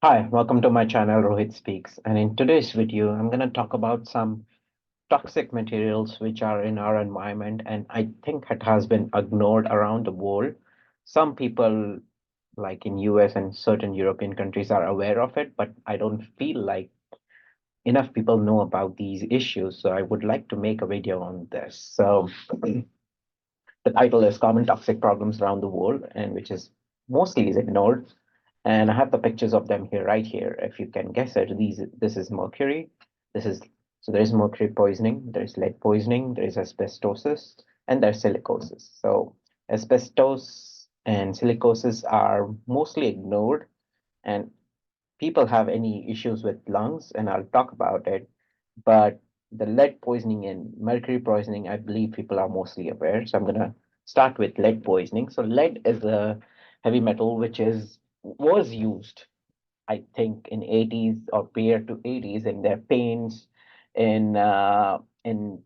Hi, welcome to my channel Rohit Speaks. And in today's video, I'm going to talk about some toxic materials which are in our environment, and I think it has been ignored around the world. Some people, like in US and certain European countries, are aware of it, but I don't feel like enough people know about these issues. So I would like to make a video on this. So the title is Common Toxic Problems Around the World, and which is mostly is ignored. And I have the pictures of them here, right here. If you can guess it, this is mercury. This is so there is mercury poisoning, there is lead poisoning, there is asbestosis, and there's silicosis. So asbestos and silicosis are mostly ignored, and people have any issues with lungs, and I'll talk about it. But the lead poisoning and mercury poisoning, I believe people are mostly aware. So I'm gonna start with lead poisoning. So lead is a heavy metal which is was used, I think, in 80s or prior to 80s in their paints, in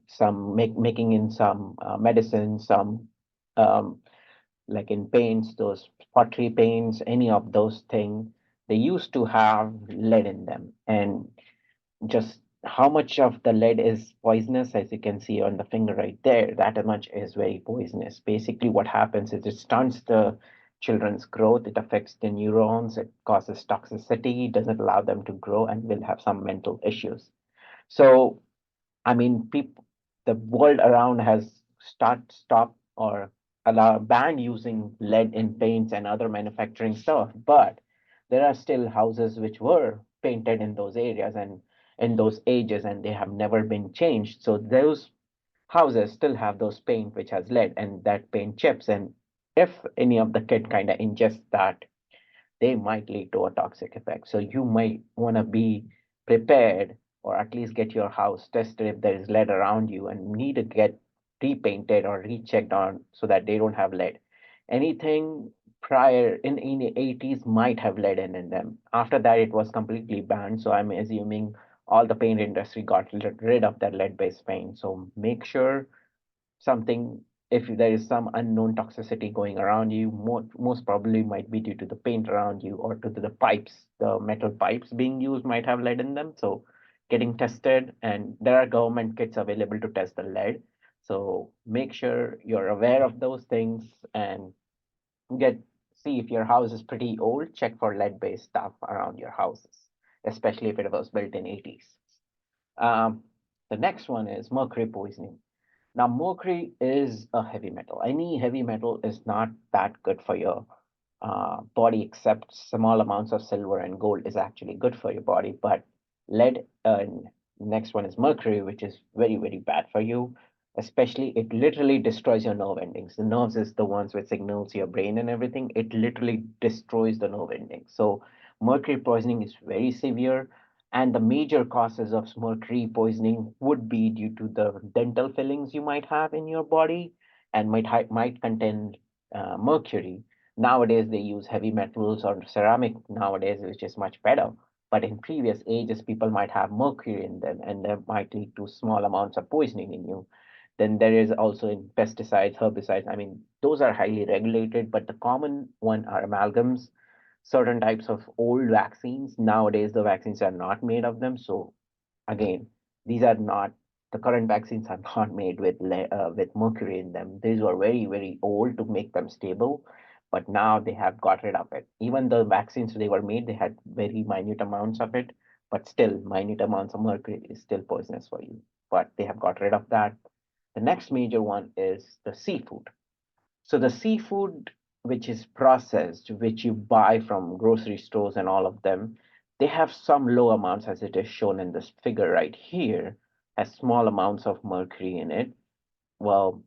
some making in some medicines, some um, like in paints, those pottery paints, any of those things, they used to have lead in them. And just how much of the lead is poisonous, as you can see on the finger right there, that much is very poisonous. Basically, what happens is it stunts the children's growth, it affects the neurons, it causes toxicity, doesn't allow them to grow, and will have some mental issues. So I mean, people, the world around has stopped or allow banned using lead in paints and other manufacturing stuff, but there are still houses which were painted in those areas and in those ages, and they have never been changed. So those houses still have those paint which has lead, and that paint chips. And if any of the kid kind of ingests that, they might lead to a toxic effect. So you might want to be prepared, or at least get your house tested if there is lead around you and need to get repainted or rechecked on so that they don't have lead. Anything prior in the 80s might have lead in them. After that, it was completely banned. So I'm assuming all the paint industry got rid of that lead-based paint. So make sure something, if there is some unknown toxicity going around you, most probably might be due to the paint around you or to the pipes, the metal pipes being used might have lead in them. So getting tested, and there are government kits available to test the lead. So make sure you're aware of those things and get see if your house is pretty old, check for lead-based stuff around your houses, especially if it was built in 80s. Um, the next one is mercury poisoning. Now, mercury is a heavy metal. Any heavy metal is not that good for your body, except small amounts of silver and gold is actually good for your body. But lead, next one is mercury, which is very, very bad for you. Especially, it literally destroys your nerve endings. The nerves is the ones which signals your brain and everything. It literally destroys the nerve endings. So mercury poisoning is very severe. And the major causes of mercury poisoning would be due to the dental fillings you might have in your body and might contain mercury. Nowadays, they use heavy metals or ceramic nowadays, which is much better. But in previous ages, people might have mercury in them, and that might lead to small amounts of poisoning in you. Then there is also in pesticides, herbicides. I mean, those are highly regulated, but the common one are amalgams, certain types of old vaccines. Nowadays, the vaccines are not made of them. So again, these are not the current vaccines are not made with mercury in them. These were very, very old to make them stable, but now they have got rid of it. Even the vaccines they were made, they had very minute amounts of it, but still minute amounts of mercury is still poisonous for you. But they have got rid of that. The next major one is the seafood. So the seafood which is processed, which you buy from grocery stores and all of them, they have some low amounts, as it is shown in this figure right here, has small amounts of mercury in it. Well,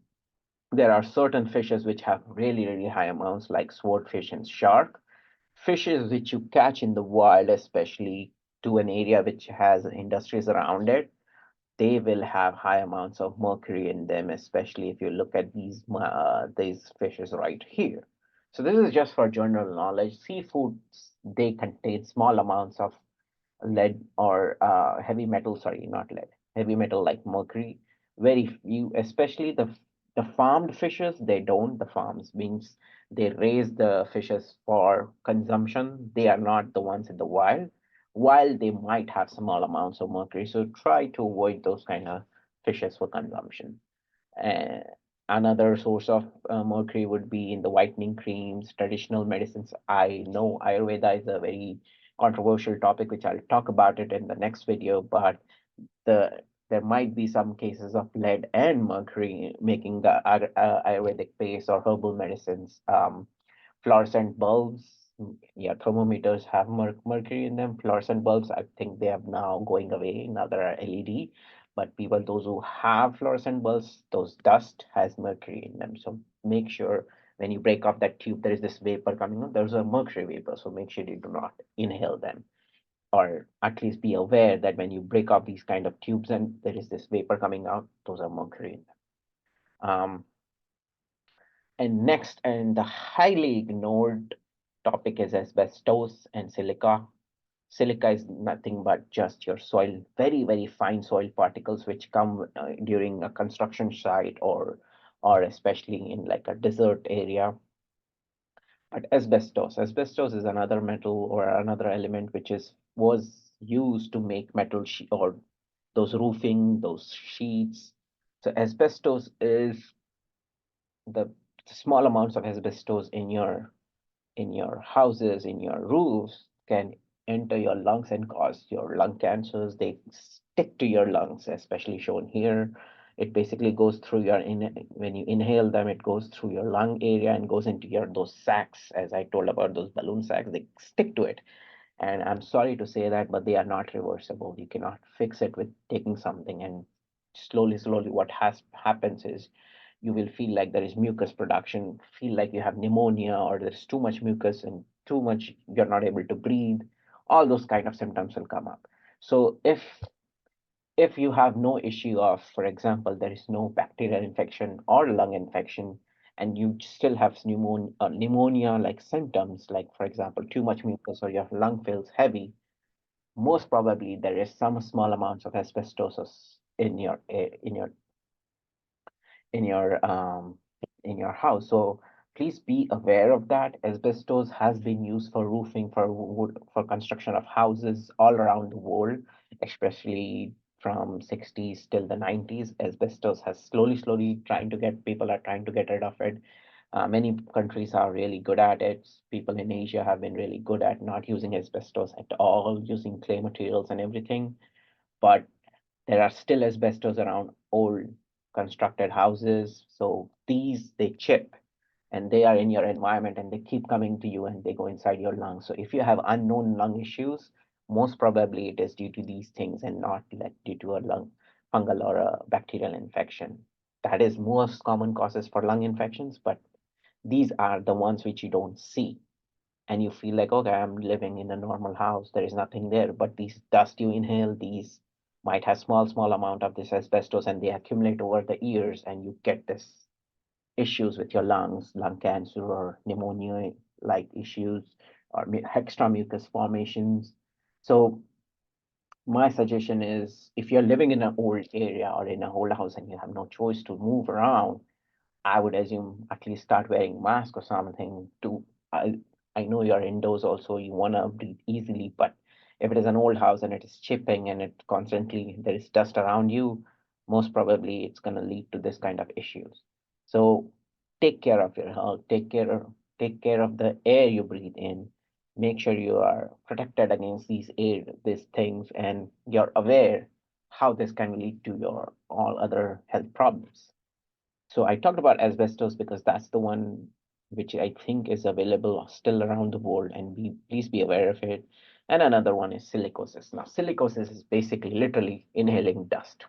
there are certain fishes which have really, really high amounts, like swordfish and shark. Fishes which you catch in the wild, especially to an area which has industries around it, they will have high amounts of mercury in them, especially if you look at these fishes right here. So this is just for general knowledge. Seafoods, they contain small amounts of lead or heavy metal, sorry, not lead, heavy metal like mercury. Very few, especially the The farmed fishes, they don't. The farms means they raise the fishes for consumption. They are not the ones in the wild. While they might have small amounts of mercury, so try to avoid those kind of fishes for consumption. Uh, Another source of mercury would be in the whitening creams, traditional medicines. I know Ayurveda is a very controversial topic, which I'll talk about it in the next video, but there might be some cases of lead and mercury making the Ayurvedic paste or herbal medicines. Fluorescent bulbs, yeah, thermometers have mercury in them. Fluorescent bulbs, I think they have now going away. Now there are LED, but people, those who have fluorescent bulbs, those dust has mercury in them. So make sure when you break off that tube, there is this vapor coming out. There's a mercury vapor, so make sure you do not inhale them, or at least be aware that when you break off these kind of tubes and there is this vapor coming out, those are mercury in them. And next, and the highly ignored topic is asbestos and silica. Silica is nothing but just your soil, very, very fine soil particles which come during a construction site, or especially in like a desert area. But asbestos is another metal or another element which was used to make metal or those roofing, those sheets. So asbestos is the small amounts of asbestos in your houses, in your roofs, can enter your lungs and cause your lung cancers. They stick to your lungs, especially shown here. It basically goes through your when you inhale them, it goes through your lung area and goes into your those sacs, as I told about those balloon sacs. They stick to it. And I'm sorry to say that, but they are not reversible. You cannot fix it with taking something. And slowly, what has happens is you will feel like there is mucus production, feel like you have pneumonia, or there's too much mucus and too much, you're not able to breathe. All those kind of symptoms will come up. So if you have no issue of, for example, there is no bacterial infection or lung infection, and you still have pneumonia like symptoms, like for example, too much mucus or your lung feels heavy, most probably there is some small amounts of asbestosis in your in your house. So please be aware of that. Asbestos has been used for roofing, for wood, for construction of houses all around the world, especially from 60s till the 90s. Asbestos has slowly trying to get people are trying to get rid of it. Many countries are really good at it. People in Asia have been really good at not using asbestos at all, using clay materials and everything. But there are still asbestos around old constructed houses. So these, they chip and they are in your environment and they keep coming to you and they go inside your lungs. So if you have unknown lung issues, most probably it is due to these things and not like due to a lung fungal or a bacterial infection. That is most common causes for lung infections, but these are the ones which you don't see. And you feel like, okay, I'm living in a normal house, there is nothing there. But these dust you inhale, these might have small amount of this asbestos and they accumulate over the years and you get this issues with your lungs, lung cancer or pneumonia like issues, or extra mucus formations. So my suggestion is if you're living in an old area or in an old house and you have no choice to move around, I would assume at least start wearing mask or something to I I know you're indoors also, you wanna breathe easily, but if it is an old house and it is chipping and it constantly there is dust around you, most probably it's gonna lead to this kind of issues. So take care of your health, take care of the air you breathe in. Make sure you are protected against these things, and you're aware how this can lead to your all other health problems. So I talked about asbestos because that's the one which I think is available still around the world, and please be aware of it. And another one is silicosis. Now, silicosis is basically literally inhaling dust,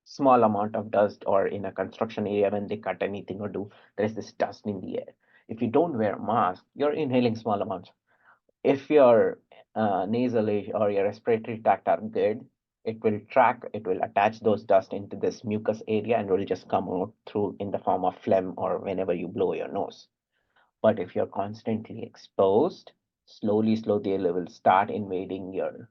small amount of dust, or in a construction area when they cut anything or do, there's this dust in the air. If you don't wear a mask, you're inhaling small amounts. If your nasal or your respiratory tract are good, it will attach those dust into this mucus area and it will just come out through in the form of phlegm or whenever you blow your nose. But if you're constantly exposed, slowly they will start invading your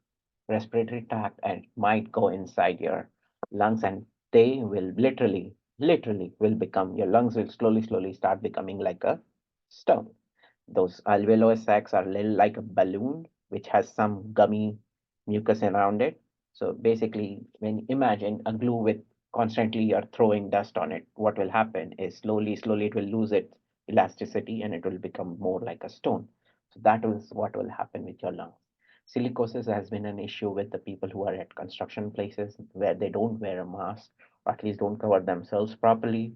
respiratory tract and might go inside your lungs, and they will literally literally will become, your lungs will slowly start becoming like a stone. Those alveolar sacs are little like a balloon, which has some gummy mucus around it. So basically, when you imagine a glue with constantly you're throwing dust on it, what will happen is slowly it will lose its elasticity and it will become more like a stone. So that is what will happen with your lungs. Silicosis has been an issue with the people who are at construction places where they don't wear a mask or at least don't cover themselves properly.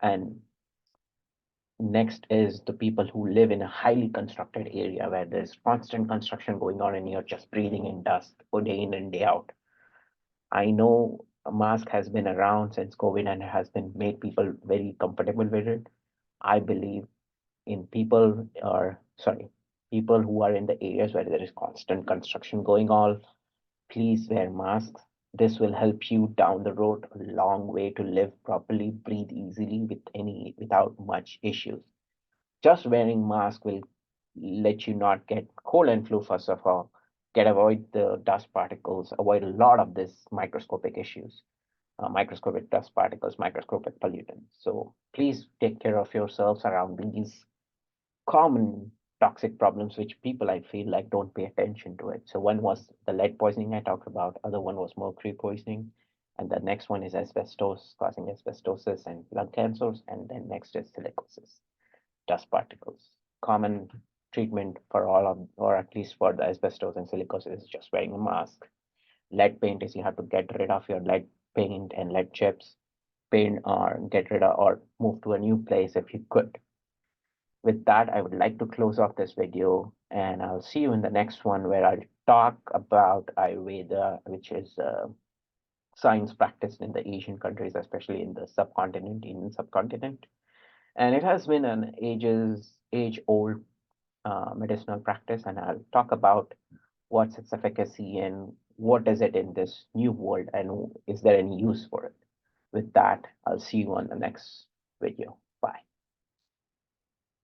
And next is the people who live in a highly constructed area where there's constant construction going on and you're just breathing in dust day in and day out. I know a mask has been around since COVID and has been made people very comfortable with it. I believe in people or sorry, people who are in the areas where there is constant construction going on, please wear masks. This will help you down the road a long way to live properly, breathe easily without much issues. Just wearing mask will let you not get cold and flu, first of all, get avoid the dust particles, avoid a lot of this microscopic issues, microscopic dust particles, microscopic pollutants. So please take care of yourselves around these common toxic problems which people I feel like don't pay attention to it. So one was the lead poisoning I talked about, other one was mercury poisoning, and the next one is asbestos causing asbestosis and lung cancers, and then next is silicosis, dust particles. Common treatment for all of, or at least for the asbestos and silicosis, is just wearing a mask. Lead paint is you have to get rid of your lead paint and lead chips, paint or get rid of or move to a new place if you could. With that, I would like to close off this video and I'll see you in the next one where I'll talk about Ayurveda, which is science practiced in the Asian countries, especially in the subcontinent, Indian subcontinent. And it has been an age-old medicinal practice, and I'll talk about what's its efficacy and what is it in this new world and is there any use for it. With that, I'll see you on the next video.